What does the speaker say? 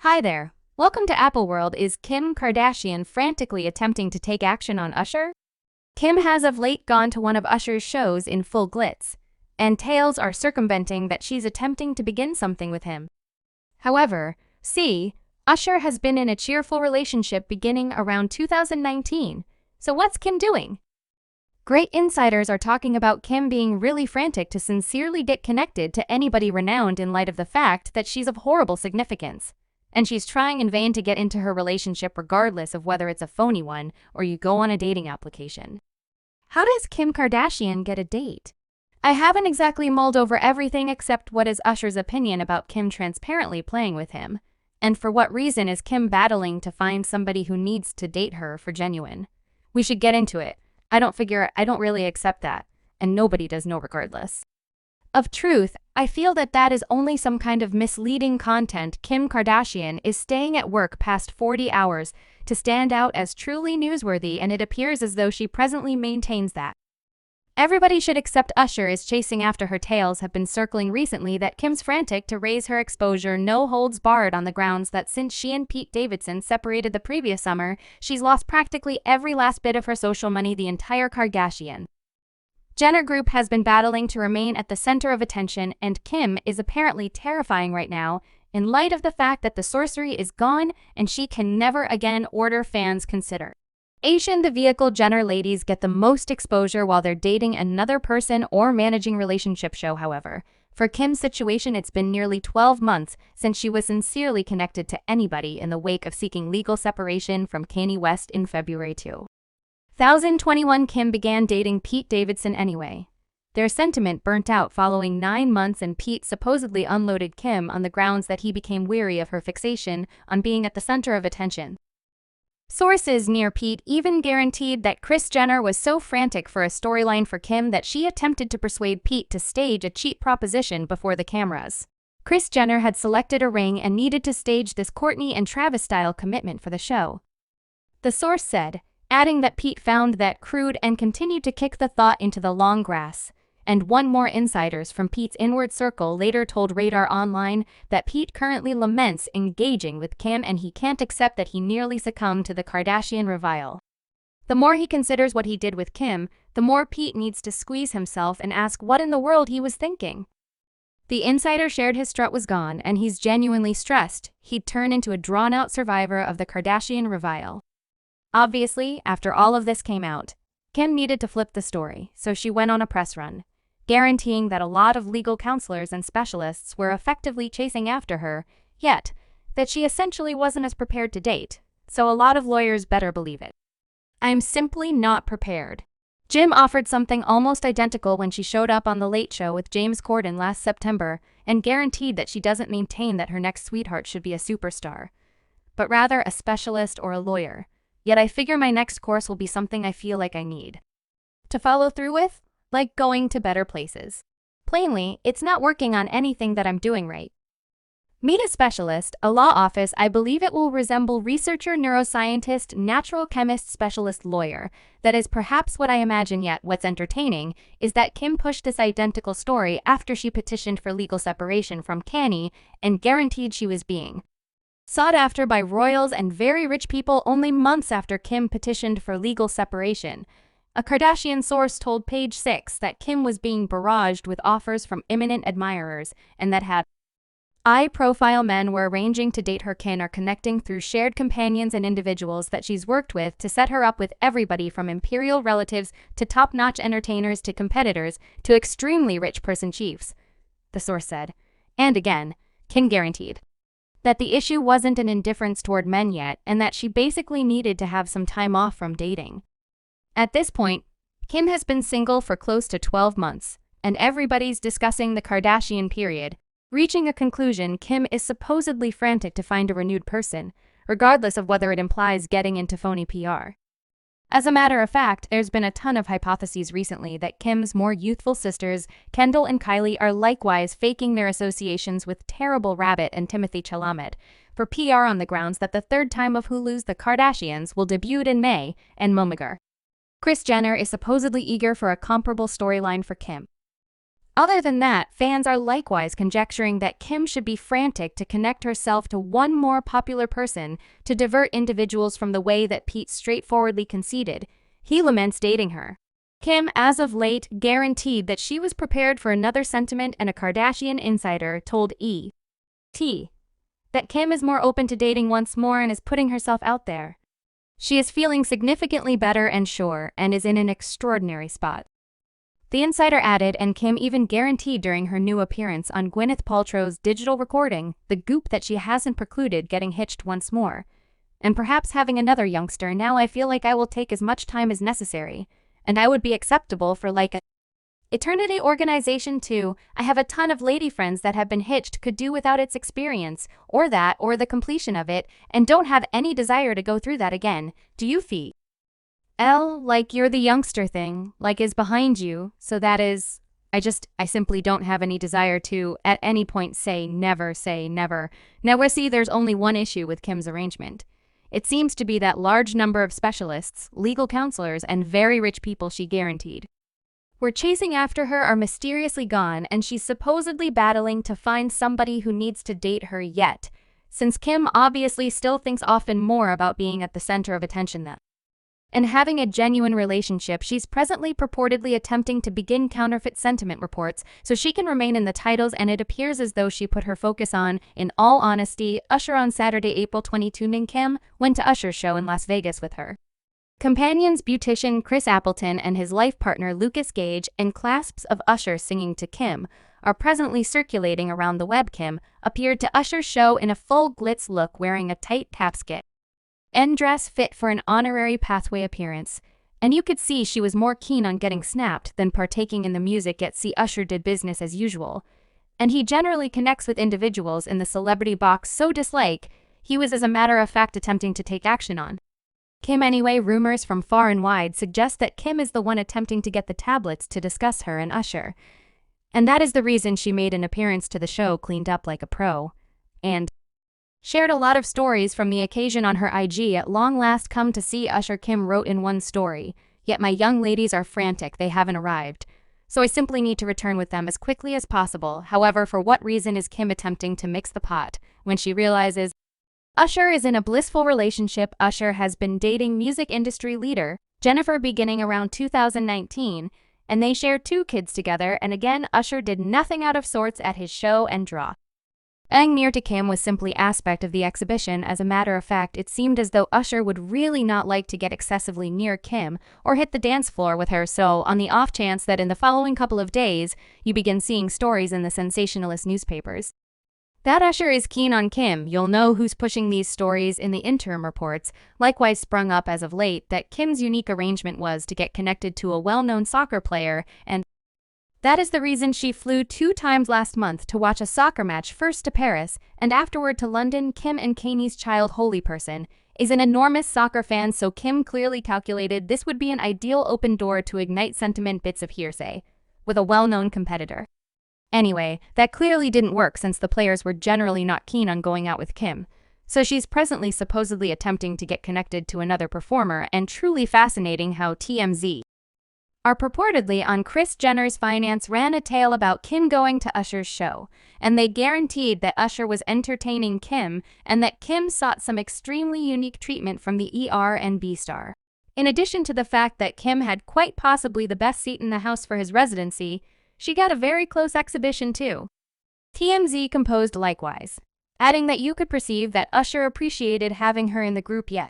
Hi there. Welcome to Apple World. Is Kim Kardashian frantically attempting to take action on Usher? Kim has of late gone to one of Usher's shows in full glitz, and tales are circumventing that she's attempting to begin something with him. However, Usher has been in a cheerful relationship beginning around 2019. So what's Kim doing? Great insiders are talking about Kim being really frantic to sincerely get connected to anybody renowned in light of the fact that she's of horrible significance. And she's trying in vain to get into her relationship regardless of whether it's a phony one or you go on a dating application. How does Kim Kardashian get a date? I haven't exactly mulled over everything except what is Usher's opinion about Kim transparently playing with him. And for what reason is Kim battling to find somebody who needs to date her for genuine? We should get into it. I don't really accept that, and nobody does know regardless. Of truth, I feel that is only some kind of misleading content. Kim Kardashian is staying at work past 40 hours to stand out as truly newsworthy, and it appears as though she presently maintains that. Everybody should accept Usher is chasing after her. Tales have been circling recently that Kim's frantic to raise her exposure, no holds barred, on the grounds that since she and Pete Davidson separated the previous summer, she's lost practically every last bit of her social money. The entire Kardashian Jenner group has been battling to remain at the center of attention, and Kim is apparently terrifying right now in light of the fact that the sorcery is gone and she can never again order. Fans consider the vehicle Jenner ladies get the most exposure while they're dating another person or managing relationship show. However, for Kim's situation, it's been nearly 12 months since she was sincerely connected to anybody in the wake of seeking legal separation from Kanye West in February 2021. Kim began dating Pete Davidson anyway. Their sentiment burnt out following 9 months, and Pete supposedly unloaded Kim on the grounds that he became weary of her fixation on being at the center of attention. Sources near Pete even guaranteed that Kris Jenner was so frantic for a storyline for Kim that she attempted to persuade Pete to stage a cheap proposition before the cameras. Kris Jenner had selected a ring and needed to stage this Kourtney and Travis-style commitment for the show, the source said, adding that Pete found that crude and continued to kick the thought into the long grass. And one more insiders from Pete's inward circle later told Radar Online that Pete currently laments engaging with Kim, and he can't accept that he nearly succumbed to the Kardashian revile. The more he considers what he did with Kim, the more Pete needs to squeeze himself and ask what in the world he was thinking. The insider shared his strut was gone, and he's genuinely stressed he'd turn into a drawn-out survivor of the Kardashian revile. Obviously, after all of this came out, Kim needed to flip the story, so she went on a press run, guaranteeing that a lot of legal counselors and specialists were effectively chasing after her, yet that she essentially wasn't as prepared to date, so a lot of lawyers better believe it. "I'm simply not prepared." Jim offered something almost identical when she showed up on The Late Show with James Corden last September and guaranteed that she doesn't maintain that her next sweetheart should be a superstar, but rather a specialist or a lawyer. Yet I figure my next course will be something I feel like I need to follow through with, like going to better places. Plainly, it's not working on anything that I'm doing right. Meet a specialist, a law office. I believe it will resemble researcher, neuroscientist, natural chemist, specialist, lawyer. That is perhaps what I imagine, yet what's entertaining is that Kim pushed this identical story after she petitioned for legal separation from Kanye and guaranteed she was being sought after by royals and very rich people only months after Kim petitioned for legal separation. A Kardashian source told Page 6 that Kim was being barraged with offers from eminent admirers and that high-profile men were arranging to date her. Kin are connecting through shared companions and individuals that she's worked with to set her up with everybody from imperial relatives to top-notch entertainers to competitors to extremely rich person chiefs, the source said. And again, Kim guaranteed that the issue wasn't an indifference toward men yet, and that she basically needed to have some time off from dating. At this point, Kim has been single for close to 12 months, and everybody's discussing the Kardashian period. Reaching a conclusion, Kim is supposedly frantic to find a renewed person, regardless of whether it implies getting into phony PR. As a matter of fact, there's been a ton of hypotheses recently that Kim's more youthful sisters, Kendall and Kylie, are likewise faking their associations with Terrible Rabbit and Timothy Chalamet for PR on the grounds that the third time of Hulu's The Kardashians will debut in May, and Momager. Kris Jenner is supposedly eager for a comparable storyline for Kim. Other than that, fans are likewise conjecturing that Kim should be frantic to connect herself to one more popular person to divert individuals from the way that Pete straightforwardly conceded. He laments dating her. Kim, as of late, guaranteed that she was prepared for another sentiment, and a Kardashian insider told E!T that Kim is more open to dating once more and is putting herself out there. She is feeling significantly better and sure, and is in an extraordinary spot. The insider added, and Kim even guaranteed during her new appearance on Gwyneth Paltrow's digital recording, the goop, that she hasn't precluded getting hitched once more. And perhaps having another youngster. Now I feel like I will take as much time as necessary, and I would be acceptable for like a eternity organization too. I have a ton of lady friends that have been hitched, could do without its experience, or the completion of it, and don't have any desire to go through that again. Do you feel? Like you're the youngster thing, like is behind you, so that is, I simply don't have any desire to, at any point, say never. Now we see there's only one issue with Kim's arrangement. It seems to be that large number of specialists, legal counselors, and very rich people she guaranteed were chasing after her are mysteriously gone, and she's supposedly battling to find somebody who needs to date her yet, since Kim obviously still thinks often more about being at the center of attention than and having a genuine relationship. She's presently purportedly attempting to begin counterfeit sentiment reports so she can remain in the titles, and it appears as though she put her focus on, in all honesty, Usher. On Saturday, April 22, Kim went to Usher's show in Las Vegas with her companions beautician Chris Appleton and his life partner Lucas Gage, and clasps of Usher singing to Kim are presently circulating around the web. Kim appeared to Usher's show in a full glitz look, wearing a tight capsket and dress fit for an honorary pathway appearance, and you could see she was more keen on getting snapped than partaking in the music. Yet see, Usher did business as usual, and he generally connects with individuals in the celebrity box so dislike he was, as a matter of fact, attempting to take action on Kim anyway. Rumors from far and wide suggest that Kim is the one attempting to get the tablets to discuss her and Usher, and that is the reason she made an appearance to the show cleaned up like a pro, and shared a lot of stories from the occasion on her IG. At long last come to see Usher, Kim wrote in one story, "Yet my young ladies are frantic, they haven't arrived. So I simply need to return with them as quickly as possible." However, for what reason is Kim attempting to mix the pot when she realizes Usher is in a blissful relationship? Usher has been dating music industry leader Jennifer beginning around 2019, and they share 2 kids together, and again Usher did nothing out of sorts at his show and draw near to Kim was simply aspect of the exhibition. As a matter of fact, it seemed as though Usher would really not like to get excessively near Kim or hit the dance floor with her, so on the off chance that in the following couple of days you begin seeing stories in the sensationalist newspapers that Usher is keen on Kim, you'll know who's pushing these stories in the interim reports. Likewise sprung up as of late that Kim's unique arrangement was to get connected to a well-known soccer player, and that is the reason she flew 2 times last month to watch a soccer match, first to Paris and afterward to London. Kim and Kanye's child, holy person, is an enormous soccer fan, so Kim clearly calculated this would be an ideal open door to ignite sentiment bits of hearsay with a well-known competitor. Anyway, that clearly didn't work since the players were generally not keen on going out with Kim, so she's presently supposedly attempting to get connected to another performer. And truly fascinating how TMZ are purportedly on Kris Jenner's finance ran a tale about Kim going to Usher's show, and they guaranteed that Usher was entertaining Kim and that Kim sought some extremely unique treatment from the R&B star. In addition to the fact that Kim had quite possibly the best seat in the house for his residency, she got a very close exhibition too. TMZ composed likewise, adding that you could perceive that Usher appreciated having her in the group, yet